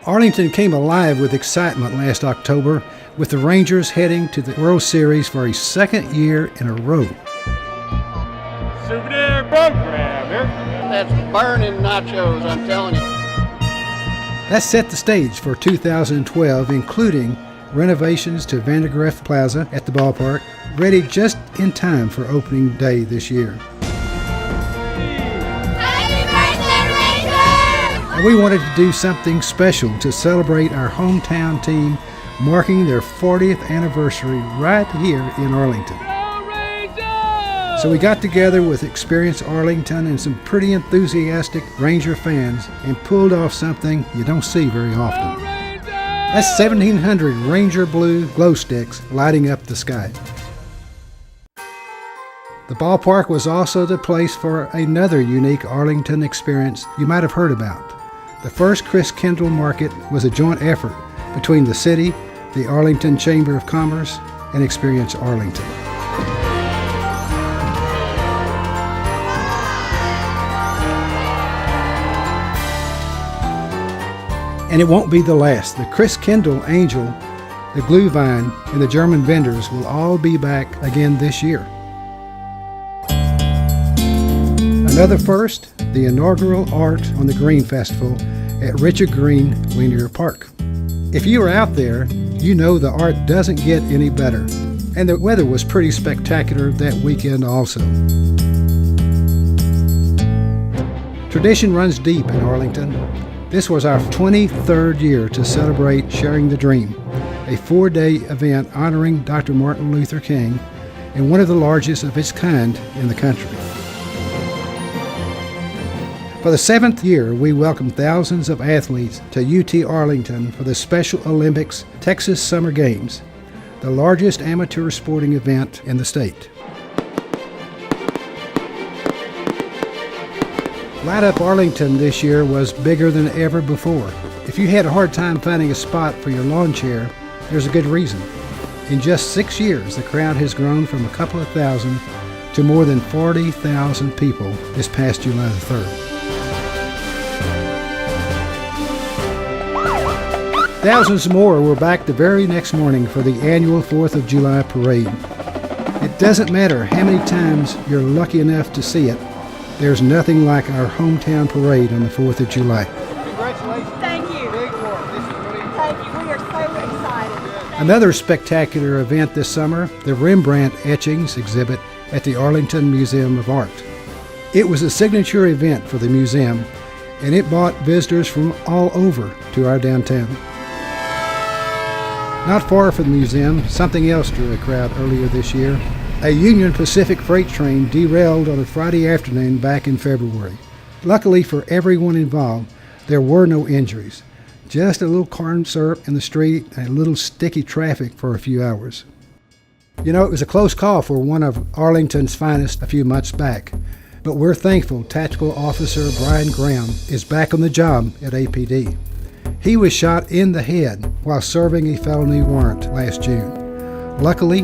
Arlington came alive with excitement last October, with the Rangers heading to the World Series for a second year in a row. Souvenir program here. That's burning nachos, I'm telling you. That set the stage for 2012, including renovations to Vandergrift Plaza at the ballpark, ready just in time for opening day this year. And we wanted to do something special to celebrate our hometown team marking their 40th anniversary right here in Arlington. So we got together with experienced Arlington and some pretty enthusiastic Ranger fans and pulled off something you don't see very often. That's 1,700 Ranger blue glow sticks lighting up the sky. The ballpark was also the place for another unique Arlington experience you might have heard about. The first Chris Kendall Market was a joint effort between the city, the Arlington Chamber of Commerce, and Experience Arlington. And it won't be the last. The Chris Kendall Angel, the Glue Vine, and the German vendors will all be back again this year. Another first, the inaugural Art on the Green Festival at Richard Green Linear Park. If you were out there, you know the art doesn't get any better. And the weather was pretty spectacular that weekend also. Tradition runs deep in Arlington. This was our 23rd year to celebrate Sharing the Dream, a 4-day event honoring Dr. Martin Luther King and one of the largest of its kind in the country. For the 7th year, we welcomed thousands of athletes to UT Arlington for the Special Olympics Texas Summer Games, the largest amateur sporting event in the state. Light Up Arlington this year was bigger than ever before. If you had a hard time finding a spot for your lawn chair, there's a good reason. In just 6 years, the crowd has grown from a couple of thousand to more than 40,000 people this past July the 3rd. Thousands more were back the very next morning for the annual 4th of July parade. It doesn't matter how many times you're lucky enough to see it, there's nothing like our hometown parade on the 4th of July. Congratulations. Thank you. Big one. This is really cool. Thank you. We are so excited. Another spectacular event this summer, the Rembrandt Etchings exhibit at the Arlington Museum of Art. It was a signature event for the museum, and it brought visitors from all over to our downtown. Not far from the museum, something else drew a crowd earlier this year. A Union Pacific freight train derailed on a Friday afternoon back in February. Luckily for everyone involved, there were no injuries. Just a little corn syrup in the street and a little sticky traffic for a few hours. You know, it was a close call for one of Arlington's finest a few months back. But we're thankful Tactical Officer Brian Graham is back on the job at APD. He was shot in the head while serving a felony warrant last June. Luckily,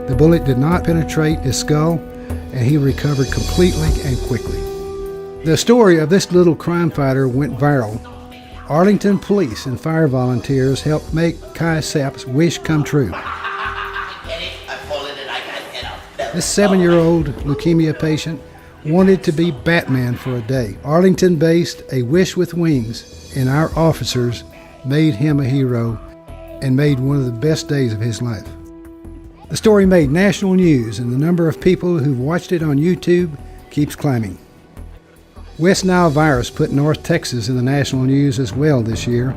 the bullet did not penetrate his skull, and he recovered completely and quickly. The story of this little crime fighter went viral. Arlington police and fire volunteers helped make Kai Sapp's wish come true. This 7-year-old leukemia patient wanted to be Batman for a day. Arlington based A Wish with Wings, and our officers made him a hero and made one of the best days of his life. The story made national news, and the number of people who've watched it on YouTube keeps climbing. West Nile virus put North Texas in the national news as well this year,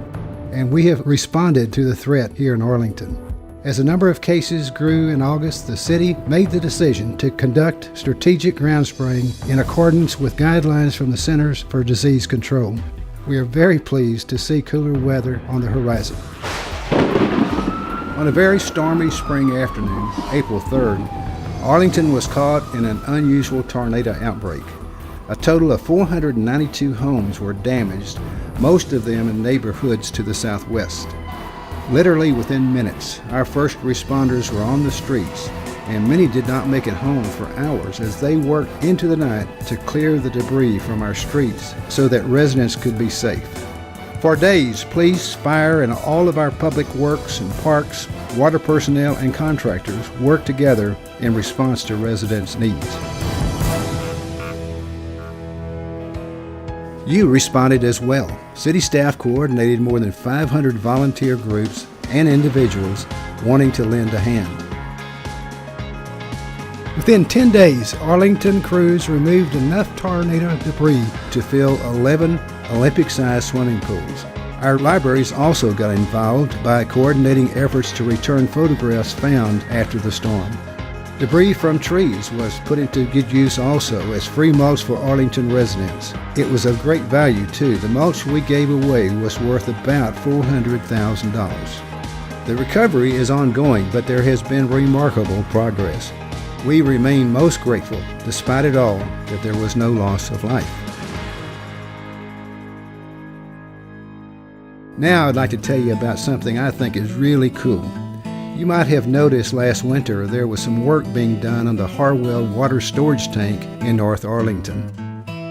and we have responded to the threat here in Arlington. As the number of cases grew in August, the city made the decision to conduct strategic ground spraying in accordance with guidelines from the Centers for Disease Control. We are very pleased to see cooler weather on the horizon. On a very stormy spring afternoon, April 3rd, Arlington was caught in an unusual tornado outbreak. A total of 492 homes were damaged, most of them in neighborhoods to the southwest. Literally within minutes, our first responders were on the streets, and many did not make it home for hours as they worked into the night to clear the debris from our streets so that residents could be safe. For days, police, fire, and all of our public works and parks, water personnel, and contractors worked together in response to residents' needs. You responded as well. City staff coordinated more than 500 volunteer groups and individuals wanting to lend a hand. Within 10 days, Arlington crews removed enough tornado debris to fill 11 Olympic-sized swimming pools. Our libraries also got involved by coordinating efforts to return photographs found after the storm. Debris from trees was put into good use also as free mulch for Arlington residents. It was of great value too. The mulch we gave away was worth about $400,000. The recovery is ongoing, but there has been remarkable progress. We remain most grateful, despite it all, that there was no loss of life. Now I'd like to tell you about something I think is really cool. You might have noticed last winter there was some work being done on the Harwell water storage tank in North Arlington.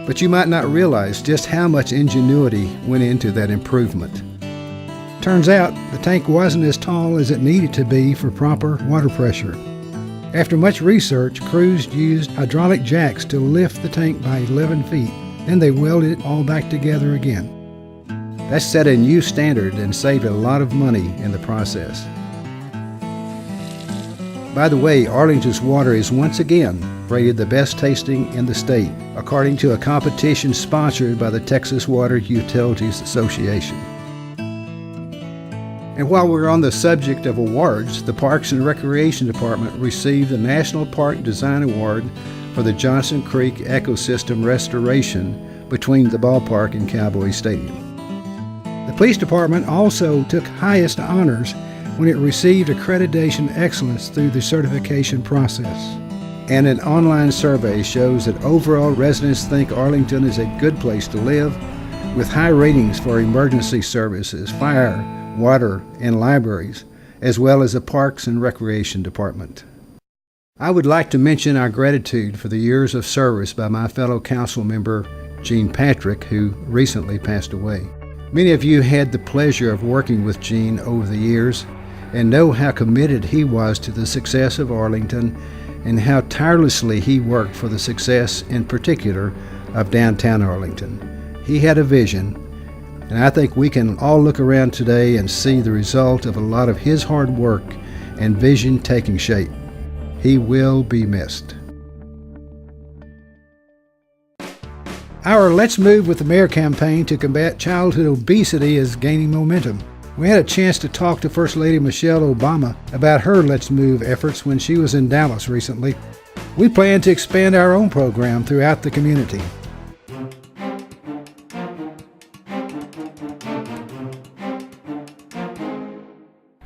But you might not realize just how much ingenuity went into that improvement. Turns out the tank wasn't as tall as it needed to be for proper water pressure. After much research, crews used hydraulic jacks to lift the tank by 11 feet. Then they welded it all back together again. That set a new standard and saved a lot of money in the process. By the way, Arlington's water is once again rated the best tasting in the state, according to a competition sponsored by the Texas Water Utilities Association. And while we're on the subject of awards, the Parks and Recreation Department received the National Park Design Award for the Johnson Creek ecosystem restoration between the ballpark and Cowboy Stadium. The Police Department also took highest honors when it received accreditation excellence through the certification process. And an online survey shows that overall residents think Arlington is a good place to live, with high ratings for emergency services, fire, water, and libraries, as well as the Parks and Recreation Department. I would like to mention our gratitude for the years of service by my fellow council member, Gene Patrick, who recently passed away. Many of you had the pleasure of working with Gene over the years and know how committed he was to the success of Arlington and how tirelessly he worked for the success, in particular, of downtown Arlington. He had a vision, and I think we can all look around today and see the result of a lot of his hard work and vision taking shape. He will be missed. Our Let's Move with the Mayor campaign to combat childhood obesity is gaining momentum. We had a chance to talk to First Lady Michelle Obama about her Let's Move efforts when she was in Dallas recently. We plan to expand our own program throughout the community.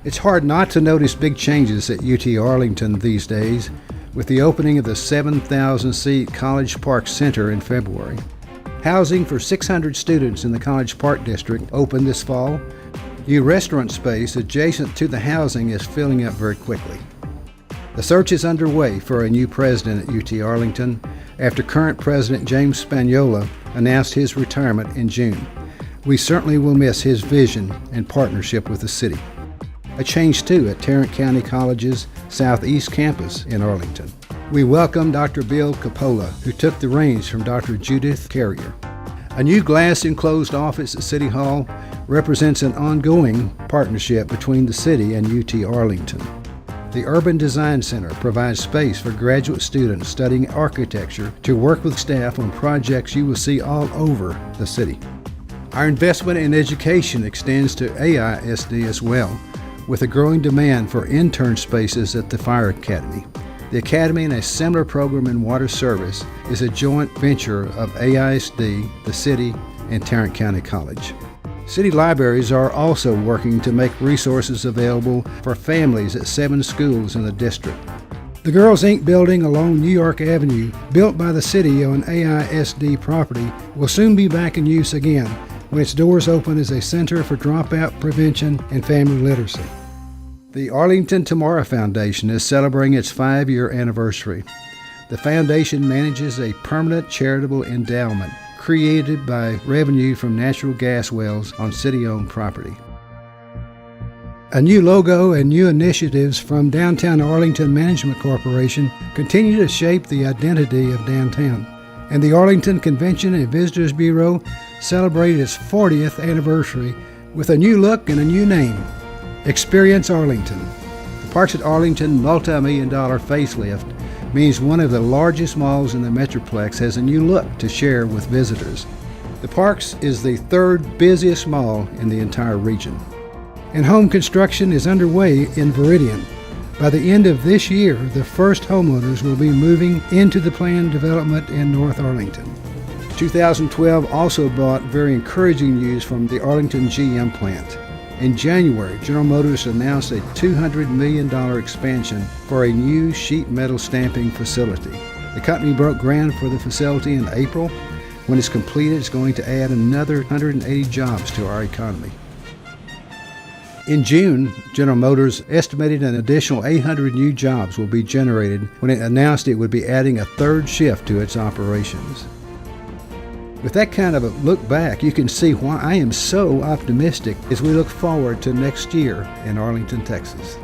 It's hard not to notice big changes at UT Arlington these days, with the opening of the 7,000-seat College Park Center in February. Housing for 600 students in the College Park District opened this fall. New restaurant space adjacent to the housing is filling up very quickly. The search is underway for a new president at UT Arlington after current President James Spagnola announced his retirement in June. We certainly will miss his vision and partnership with the city. A change too at Tarrant County College's Southeast Campus in Arlington. We welcome Dr. Bill Coppola, who took the reins from Dr. Judith Carrier. A new glass-enclosed office at City Hall represents an ongoing partnership between the city and UT Arlington. The Urban Design Center provides space for graduate students studying architecture to work with staff on projects you will see all over the city. Our investment in education extends to AISD as well, with a growing demand for intern spaces at the Fire Academy. The Academy and a similar program in water service is a joint venture of AISD, the city, and Tarrant County College. City libraries are also working to make resources available for families at 7 schools in the district. The Girls Inc. building along New York Avenue, built by the city on AISD property, will soon be back in use again when its doors open as a center for dropout prevention and family literacy. The Arlington Tomorrow Foundation is celebrating its 5-year anniversary. The foundation manages a permanent charitable endowment created by revenue from natural gas wells on city-owned property. A new logo and new initiatives from Downtown Arlington Management Corporation continue to shape the identity of downtown. And the Arlington Convention and Visitors Bureau celebrated its 40th anniversary with a new look and a new name, Experience Arlington. The Parks at Arlington multi-million-dollar facelift means one of the largest malls in the Metroplex has a new look to share with visitors. The Parks is the third busiest mall in the entire region. And home construction is underway in Veridian. By the end of this year, the first homeowners will be moving into the planned development in North Arlington. 2012 also brought very encouraging news from the Arlington GM plant. In January, General Motors announced a $200 million expansion for a new sheet metal stamping facility. The company broke ground for the facility in April. When it's completed, it's going to add another 180 jobs to our economy. In June, General Motors estimated an additional 800 new jobs will be generated when it announced it would be adding a third shift to its operations. With that kind of a look back, you can see why I am so optimistic as we look forward to next year in Arlington, Texas.